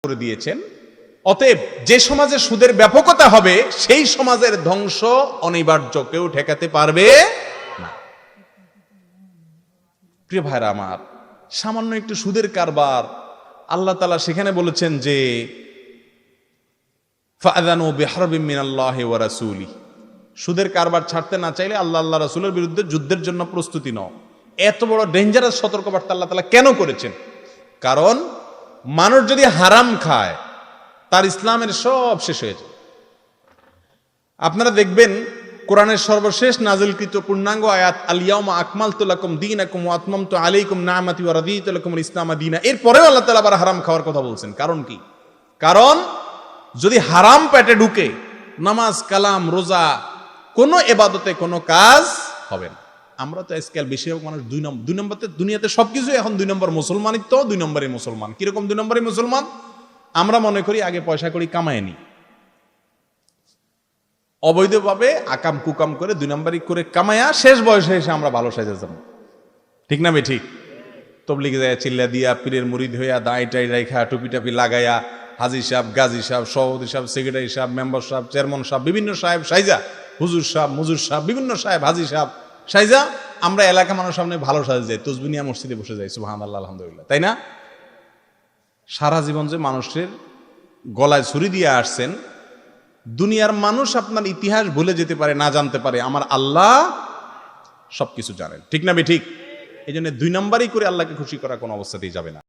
করে দিয়েছেন। অতএব যে সমাজে সুদের ব্যাপকতা হবে সেই সমাজের ধ্বংস অনিবার্য, কেউ ঠেকাতে পারবে না। প্রিয় ভাইরা আমার, সামান্য একটু সুদের কারবার, আল্লাহ তাআলা সেখানে বলেছেন যে ফাআযানু বিহারবিন মিনাল্লাহি ওয়া রাসূলিহি, সুদের কারবার ছাড়তে না চাইলে আল্লাহ রাসূলের বিরুদ্ধে যুদ্ধের জন্য প্রস্তুতি নাও। এত বড় ডেঞ্জারাস সতর্কবার্তা আল্লাহ তাআলা কেন করেছেন? কারণ মানুষ যদি হারাম খায় তার ইসলামের সব শেষ হয়ে যায়। আপনারা দেখবেন কোরআনের সর্বশেষ নাজিলকৃত পূর্ণাঙ্গ আয়াত আল ইয়াউমা আকমালতু লাকুম দীনাকুম ওয়া আতমামতু আলাইকুম নি'মাতি ওয়া রাদিতু লাকুমুল ইসলাম দীনা, এরপরেও আল্লাহ তাআলা আবার হারাম খাওয়ার কথা বলছেন। কারণ কি? কারণ যদি হারাম পেটে ঢুকে নামাজ, কালাম, রোজা, কোনো ইবাদতে কোনো কাজ হবে না। আমরা তো আজকাল বেশিরভাগ মানুষ দুই নম্বরতে, দুনিয়াতে সবকিছু এখন 2 নম্বর মুসলমানিত্ব, 2 নম্বরে মুসলমান। কিরকম 2 নম্বরে মুসলমান? আমরা মনে করি আগে পয়সা করি কামায় নি, অবৈধভাবে আকাম কুকাম করে 2 নম্বরই করে কামায়া শেষ বয়সে এসে আমরা ভালো সাজা যাব। ঠিক না বে ঠিক? তবলিগে যায় চিল্লা দিয়া, পীরের মুরিদ হইয়া, দাঁড়ি টাই রাইখা, টুপি টাপি লাগাইয়া, হাজি সাহেব, গাজী সাহেব, সভাপতি সাহেব, সেক্রেটারি সাহেব, মেম্বার সাহেব, চেয়ারম্যান সাহেব, বিভিন্ন সাহেব সাইজা, হুজুর সাহেব, মুজুর সাহেব, বিভিন্ন সাহেব, হাজি সাহেব সাইজা আমরা এলাকা মানুষ সামনে ভালো সাজা যাই, তসবিহ নিয়ে মসজিদে বসে যাই, সুবহানাল্লাহ, আলহামদুলিল্লাহ, তাই না? সারা জীবন যে মানুষের গলায় ছুরি দিয়ে আসছেন, দুনিয়ার মানুষ আপনার ইতিহাস ভুলে যেতে পারে, না জানতে পারে, আমার আল্লাহ সবকিছু জানেন। ঠিক না বে ঠিক? এই জন্য 2 নম্বরই করে আল্লাহকে খুশি করা কোনো অবস্থাতেই যাবে না।